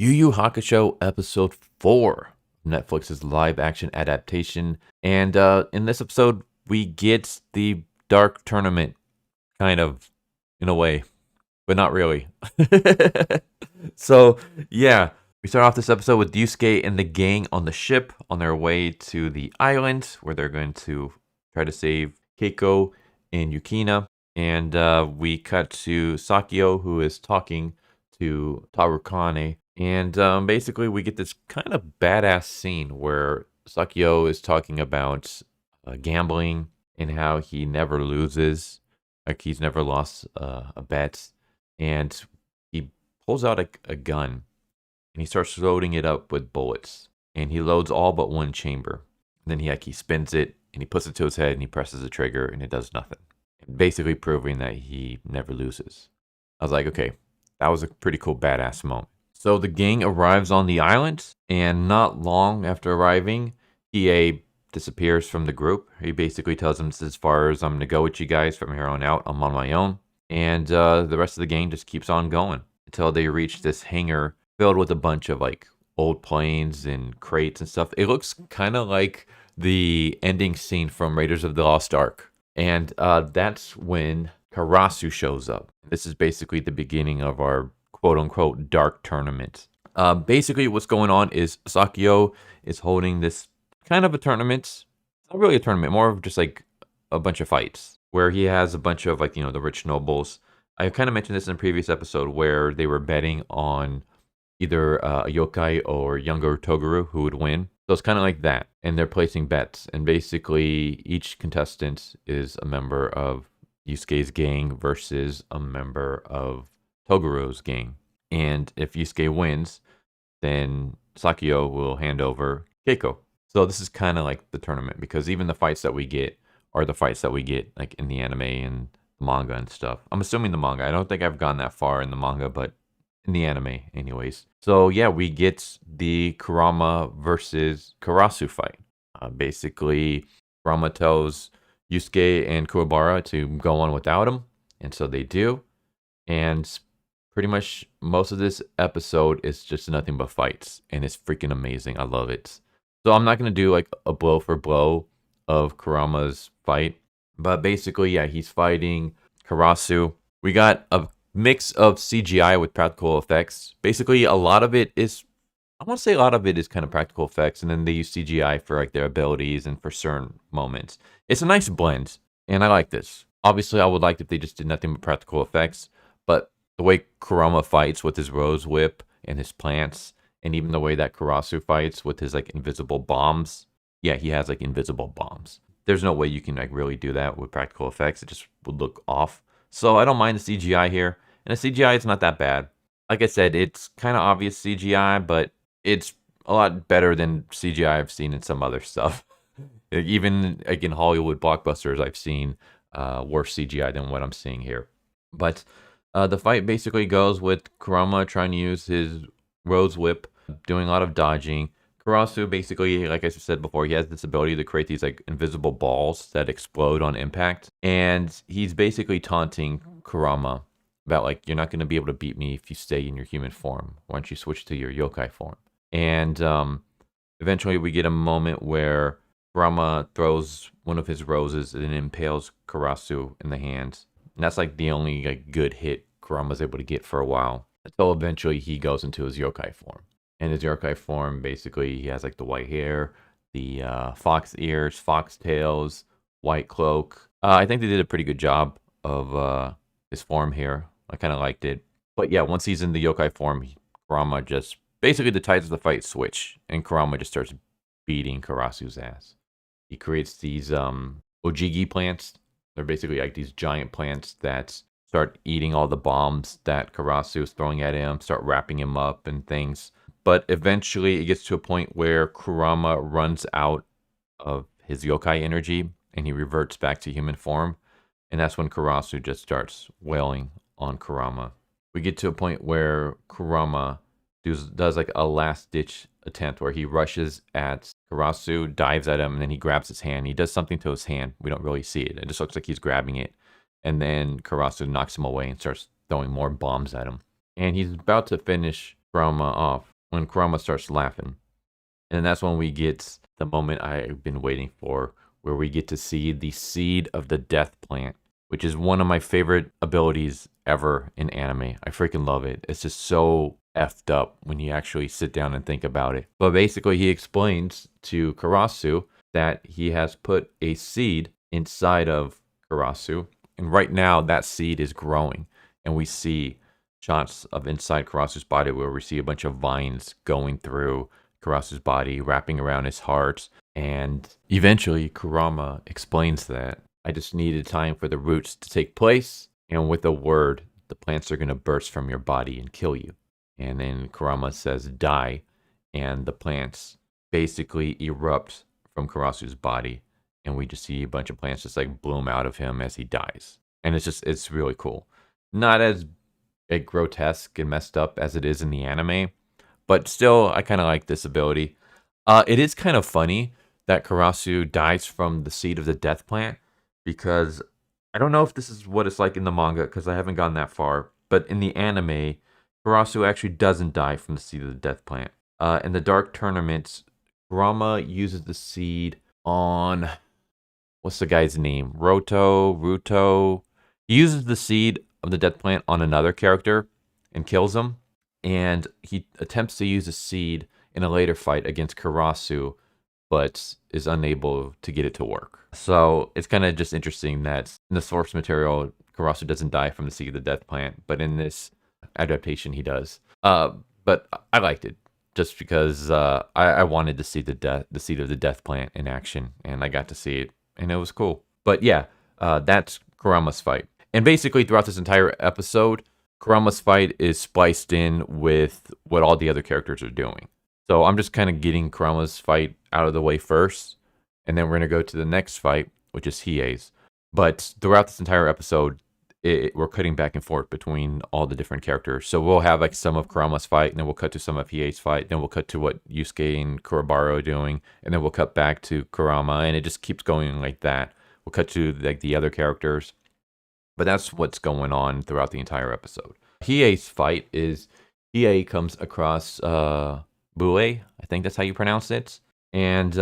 Yu Yu Hakusho Episode 4, Netflix's live-action adaptation. And in this episode, we get the Dark Tournament, kind of, in a way, but not really. So, yeah, we start off this episode with Yusuke and the gang on the ship on their way to the island, where they're going to try to save Keiko and Yukina. And we cut to Sakio, who is talking to Toguro. And basically, we get this kind of badass scene where Sakio is talking about gambling and how he never loses. Like, he's never lost a bet. And he pulls out a gun and he starts loading it up with bullets. And he loads all but one chamber. And then he spins it and he puts it to his head and he presses the trigger and it does nothing. Basically proving that he never loses. I was like, okay, that was a pretty cool badass moment. So the gang arrives on the island, and not long after arriving, Hiei disappears from the group. He basically tells them, as far as I'm going to go with you guys from here on out, I'm on my own. And the rest of the gang just keeps on going until they reach this hangar filled with a bunch of like old planes and crates and stuff. It looks kind of like the ending scene from Raiders of the Lost Ark. And that's when Karasu shows up. This is basically the beginning of our quote-unquote dark tournament. Basically, what's going on is Sakio is holding this kind of a tournament. Not really a tournament, more of just like a bunch of fights, where he has a bunch of like, the rich nobles. I kind of mentioned this in a previous episode where they were betting on either a yokai or younger Toguro who would win. So it's kind of like that. And they're placing bets. And basically, each contestant is a member of Yusuke's gang versus a member of Togoro's gang. And if Yusuke wins, then Sakio will hand over Keiko. So this is kind of like the tournament, because even the fights that we get are the fights that we get like in the anime and the manga and stuff. I'm assuming the manga. I don't think I've gone that far in the manga, but in the anime anyways. So yeah, we get the Kurama versus Karasu fight. Basically, Kurama tells Yusuke and Kuwabara to go on without him, and so they do. And pretty much most of this episode is just nothing but fights, and it's freaking amazing. I love it. So I'm not going to do like a blow for blow of Kurama's fight, but basically, yeah, he's fighting Karasu. We got a mix of CGI with practical effects. Basically, I want to say a lot of it is kind of practical effects, and then they use CGI for like their abilities and for certain moments. It's a nice blend, and I like this. Obviously, I would like if they just did nothing but practical effects, but the way Kurama fights with his rose whip and his plants, and even the way that Karasu fights with his like invisible bombs. Yeah, he has like invisible bombs. There's no way you can like really do that with practical effects. It just would look off. So I don't mind the CGI here. And the CGI is not that bad. Like I said, it's kind of obvious CGI, but it's a lot better than CGI I've seen in some other stuff. Even like in Hollywood blockbusters, I've seen worse CGI than what I'm seeing here. But the fight basically goes with Kurama trying to use his rose whip, doing a lot of dodging. Karasu basically, like I said before, he has this ability to create these like invisible balls that explode on impact. And he's basically taunting Kurama about like, you're not going to be able to beat me if you stay in your human form. Why don't you switch to your yokai form? And eventually we get a moment where Kurama throws one of his roses and impales Karasu in the hand. And that's like the only like good hit Kurama's able to get for a while. Until eventually he goes into his yokai form. And his yokai form, basically, he has like the white hair, the fox ears, fox tails, white cloak. I think they did a pretty good job of his form here. I kind of liked it. But yeah, once he's in the yokai form, Kurama just, basically the tides of the fight switch. And Kurama just starts beating Karasu's ass. He creates these ojigi plants. They're basically like these giant plants that start eating all the bombs that Karasu is throwing at him, start wrapping him up and things. But eventually it gets to a point where Kurama runs out of his yokai energy and he reverts back to human form. And that's when Karasu just starts wailing on Kurama. We get to a point where Kurama does like a last ditch attempt where he rushes at Karasu, dives at him, and then he grabs his hand. He does something to his hand. We don't really see it. It just looks like he's grabbing it. And then Karasu knocks him away and starts throwing more bombs at him. And he's about to finish Kurama off when Kurama starts laughing. And that's when we get the moment I've been waiting for, where we get to see the seed of the death plant, which is one of my favorite abilities ever in anime. I freaking love it. It's just so effed up when you actually sit down and think about it. But basically, he explains to Karasu that he has put a seed inside of Karasu. And right now, that seed is growing. And we see shots of inside Karasu's body where we see a bunch of vines going through Karasu's body, wrapping around his heart. And eventually, Kurama explains that I just needed time for the roots to take place. And with a word, the plants are going to burst from your body and kill you. And then Kurama says, die. And the plants basically erupt from Karasu's body. And we just see a bunch of plants just like bloom out of him as he dies. And it's really cool. Not as grotesque and messed up as it is in the anime, but still, I kind of like this ability. It is kind of funny that Karasu dies from the seed of the death plant, because I don't know if this is what it's like in the manga, because I haven't gone that far. But in the anime, Karasu actually doesn't die from the seed of the death plant. In the Dark Tournament, Kurama uses the seed on, what's the guy's name? Ruto. He uses the seed of the death plant on another character and kills him. And he attempts to use a seed in a later fight against Karasu, but is unable to get it to work. So it's kind of just interesting that in the source material, Karasu doesn't die from the seed of the death plant, but in this adaptation, he does. But I liked it just because I wanted to see the seed of the death plant in action, and I got to see it, and it was cool. But yeah, that's Kurama's fight. And basically, throughout this entire episode, Kurama's fight is spliced in with what all the other characters are doing. So I'm just kind of getting Kurama's fight out of the way first, and then we're going to go to the next fight, which is Hiei's. But throughout this entire episode, we're cutting back and forth between all the different characters. So we'll have like some of Kurama's fight, and then we'll cut to some of Hiei's fight, then we'll cut to what Yusuke and Kuwabara are doing, and then we'll cut back to Kurama, and it just keeps going like that. We'll cut to like the other characters. But that's what's going on throughout the entire episode. Hiei's fight is Hiei comes across Bue. I think that's how you pronounce it. And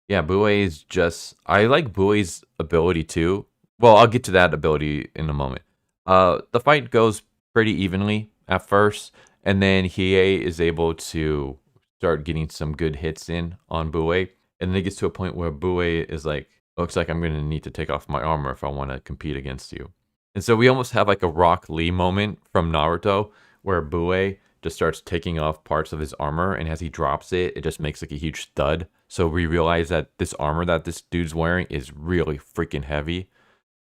yeah, Bue is just, I like Bue's ability too. Well, I'll get to that ability in a moment. The fight goes pretty evenly at first, and then Hiei is able to start getting some good hits in on Bue. And then it gets to a point where Bue is like, looks like I'm going to need to take off my armor if I want to compete against you. And so we almost have like a Rock Lee moment from Naruto, where Bue just starts taking off parts of his armor, and as he drops it, it just makes like a huge thud. So we realize that this armor that this dude's wearing is really freaking heavy.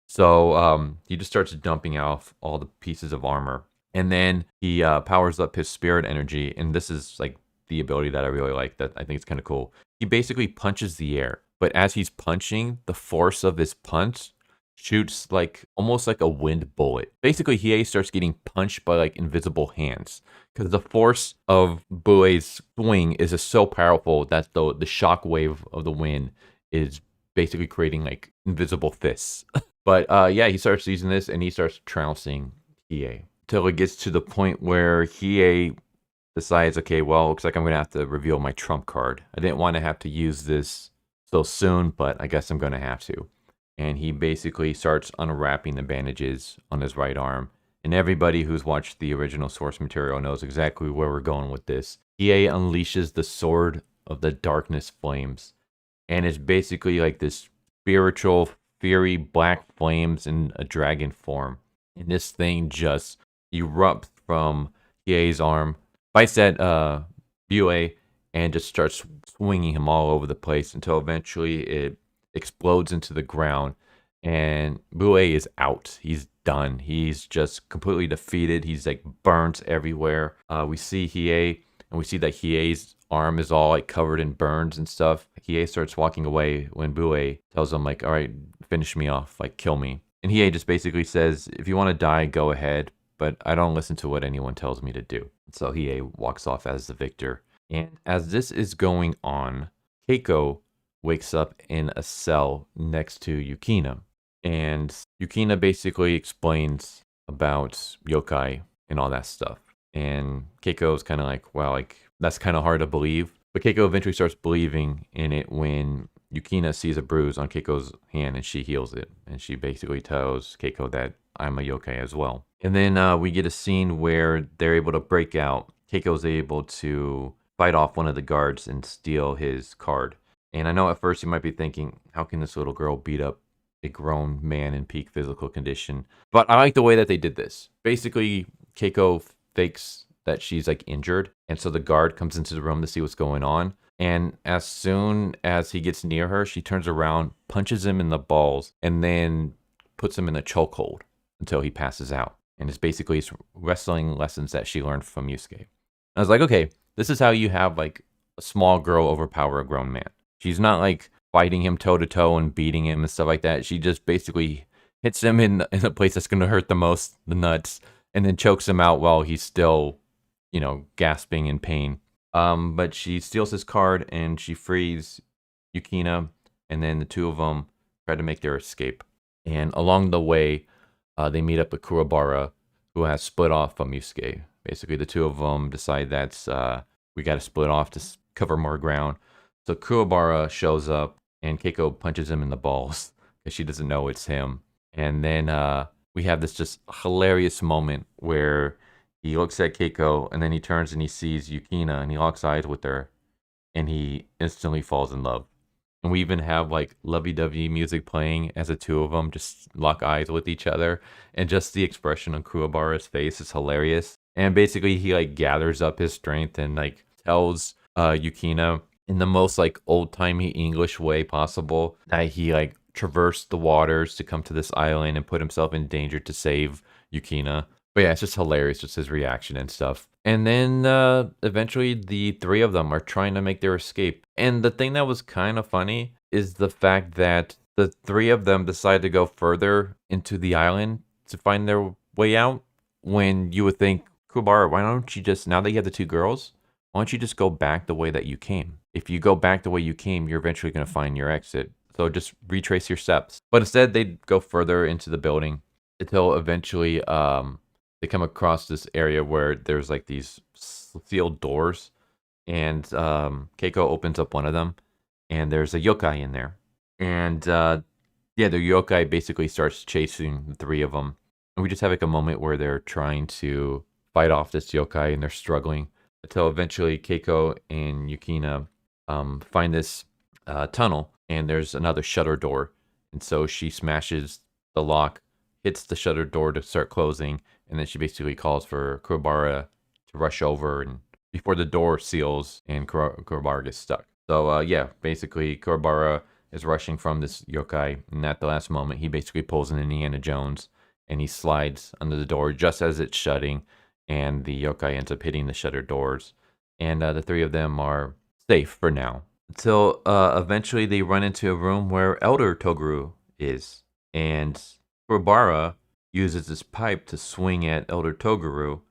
So he just starts dumping off all the pieces of armor. And then he powers up his spirit energy, and this is like the ability that I really like, that I think is kind of cool. He basically punches the air, but as he's punching, the force of his punch shoots like almost like a wind bullet. Basically, Hiei starts getting punched by like invisible hands, because the force of Bue's swing is just so powerful that the shock wave of the wind is basically creating like invisible fists. But yeah, he starts using this, and he starts trouncing Hiei till it gets to the point where Hiei decides, okay, well, looks like I'm gonna have to reveal my trump card. I didn't want to have to use this so soon, but I guess I'm gonna have to. And he basically starts unwrapping the bandages on his right arm. And everybody who's watched the original source material knows exactly where we're going with this. Hiei unleashes the Sword of the Darkness Flames. And it's basically like this spiritual, fiery black flames in a dragon form. And this thing just erupts from Hiei's arm, bites at Bue, and just starts swinging him all over the place until eventually it explodes into the ground, and Bue is out. He's done. He's just completely defeated. He's like burnt everywhere. We see Hiei, and we see that Hiei's arm is all like covered in burns and stuff. Hiei starts walking away when Bue tells him like, all right, finish me off, like kill me. And Hiei just basically says, if you want to die, go ahead, but I don't listen to what anyone tells me to do. So Hiei walks off as the victor. And as this is going on, Keiko wakes up in a cell next to Yukina. And Yukina basically explains about yokai and all that stuff. And Keiko's kind of like, wow, like that's kind of hard to believe. But Keiko eventually starts believing in it when Yukina sees a bruise on Keiko's hand and she heals it. And she basically tells Keiko that I'm a yokai as well. And then we get a scene where they're able to break out. Keiko's able to fight off one of the guards and steal his card. And I know at first you might be thinking, how can this little girl beat up a grown man in peak physical condition? But I like the way that they did this. Basically, Keiko fakes that she's like injured, and so the guard comes into the room to see what's going on. And as soon as he gets near her, she turns around, punches him in the balls, and then puts him in a chokehold until he passes out. And it's basically wrestling lessons that she learned from Yusuke. I was like, okay, this is how you have like a small girl overpower a grown man. She's not like fighting him toe to toe and beating him and stuff like that. She just basically hits him in a place that's going to hurt the most, the nuts, and then chokes him out while he's still, gasping in pain. But she steals his card and she frees Yukina, and then the two of them try to make their escape. And along the way, they meet up with Kuwabara, who has split off from Yusuke. Basically, the two of them decide that we got to split off to cover more ground. So Kuwabara shows up, and Keiko punches him in the balls because she doesn't know it's him. And then we have this just hilarious moment where he looks at Keiko, and then he turns and he sees Yukina, and he locks eyes with her, and he instantly falls in love. And we even have like lovey-dovey music playing as the two of them just lock eyes with each other. And just the expression on Kuwabara's face is hilarious. And basically he like gathers up his strength and like tells Yukina in the most like old-timey English way possible that he like traversed the waters to come to this island and put himself in danger to save Yukina. But yeah, it's just hilarious, just his reaction and stuff. And then eventually the three of them are trying to make their escape. And the thing that was kind of funny is the fact that the three of them decide to go further into the island to find their way out, when you would think, Kuwabara, why don't you just, now that you have the two girls, why don't you just go back the way that you came? If you go back the way you came, you're eventually going to find your exit. So just retrace your steps. But instead, they go further into the building until eventually they come across this area where there's like these sealed doors. And Keiko opens up one of them, and there's a yokai in there. And the yokai basically starts chasing the three of them. And we just have like a moment where they're trying to fight off this yokai, and they're struggling until eventually Keiko and Yukina find this tunnel, and there's another shutter door. And so she smashes the lock, hits the shutter door to start closing, and then she basically calls for Kuwabara to rush over and before the door seals and Kuwabara gets stuck. So basically Kuwabara is rushing from this yokai, and at the last moment he basically pulls an Indiana Jones and he slides under the door just as it's shutting, and the yokai ends up hitting the shutter doors, and the three of them are safe for now. Until eventually they run into a room where Elder Toguro is, and Kuwabara uses his pipe to swing at Elder Toguro,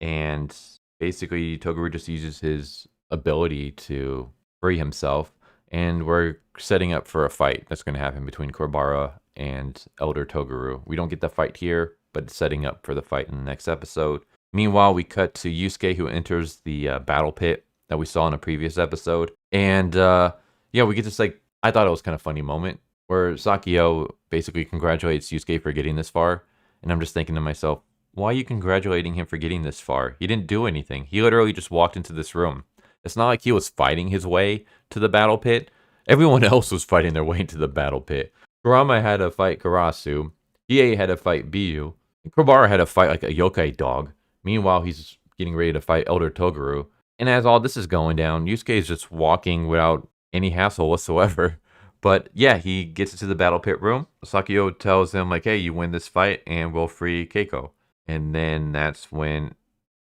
and basically Toguro just uses his ability to free himself, and we're setting up for a fight that's going to happen between Kuwabara and Elder Toguro. We don't get the fight here, but it's setting up for the fight in the next episode. Meanwhile, we cut to Yusuke, who enters the battle pit that we saw in a previous episode. And we get this, like, I thought it was kind of funny moment where Sakio basically congratulates Yusuke for getting this far. And I'm just thinking to myself, why are you congratulating him for getting this far? He didn't do anything. He literally just walked into this room. It's not like he was fighting his way to the battle pit. Everyone else was fighting their way into the battle pit. Kurama had to fight Karasu. Hiei had to fight Biyu. And Kuwabara had to fight like a yokai dog. Meanwhile, he's getting ready to fight Elder Toguro. And as all this is going down, Yusuke is just walking without any hassle whatsoever. But yeah, he gets into the battle pit room. Sakio tells him, like, hey, you win this fight and we'll free Keiko. And then that's when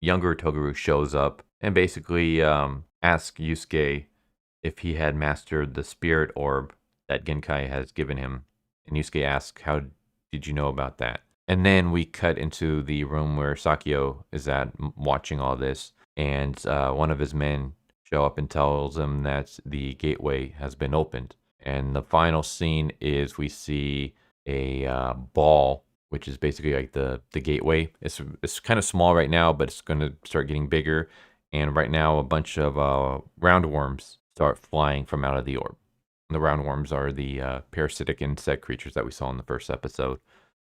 younger Toguro shows up and basically asks Yusuke if he had mastered the spirit orb that Genkai has given him. And Yusuke asks, how did you know about that? And then we cut into the room where Sakio is at watching all this. And one of his men show up and tells him that the gateway has been opened. And the final scene is we see a ball which is basically like the gateway. It's kind of small right now, but it's going to start getting bigger. And right now, a bunch of roundworms start flying from out of the orb. And the roundworms are the parasitic insect creatures that we saw in the first episode.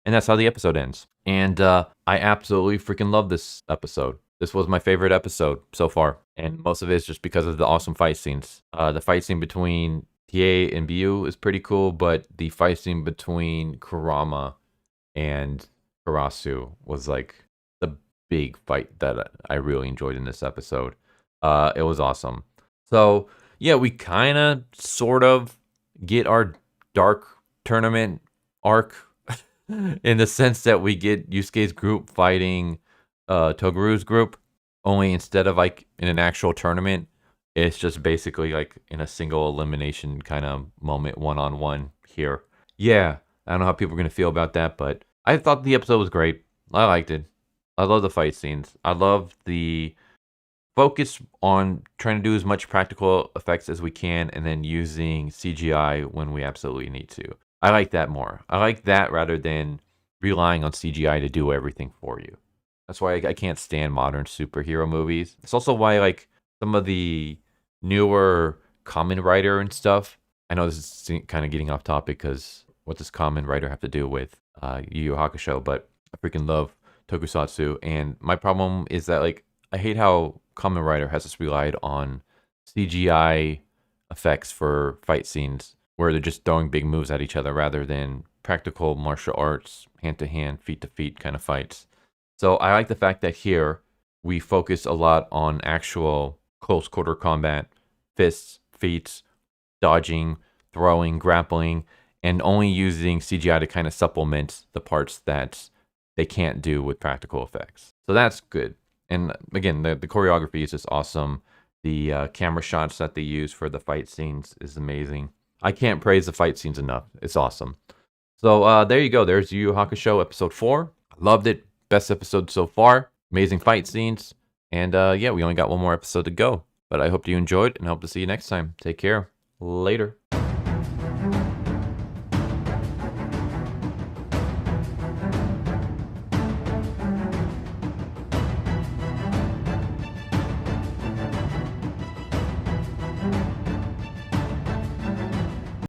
And that's how the episode ends. And I absolutely freaking love this episode. This was my favorite episode so far. And most of it is just because of the awesome fight scenes. The fight scene between Hiei and Byu is pretty cool, but the fight scene between Kurama and Karasu was like the big fight that I really enjoyed in this episode. It was awesome. So, yeah, we kind of sort of get our dark tournament arc in the sense that we get Yusuke's group fighting Togoro's group, only instead of like in an actual tournament, it's just basically like in a single elimination kind of moment, one-on-one here. Yeah, I don't know how people are going to feel about that, but I thought the episode was great. I liked it. I love the fight scenes. I love the focus on trying to do as much practical effects as we can and then using CGI when we absolutely need to. I like that more. I like that rather than relying on CGI to do everything for you. That's why I can't stand modern superhero movies. It's also why like some of the newer Kamen Rider and stuff. I know this is kind of getting off topic because what does Kamen Rider have to do with Yu Yu Hakusho? But I freaking love Tokusatsu, and my problem is that like I hate how Kamen Rider has just relied on CGI effects for fight scenes where they're just throwing big moves at each other rather than practical martial arts, hand to hand, feet to feet kind of fights. So I like the fact that here we focus a lot on actual close quarter combat, fists, feet, dodging, throwing, grappling, and only using CGI to kind of supplement the parts that they can't do with practical effects. So that's good. And again, the choreography is just awesome. The camera shots that they use for the fight scenes is amazing. I can't praise the fight scenes enough. It's awesome. So there you go. There's Yu Yu Hakusho episode 4. I loved it. Best episode so far. Amazing fight scenes. And yeah, we only got one more episode to go. But I hope you enjoyed and hope to see you next time. Take care. Later.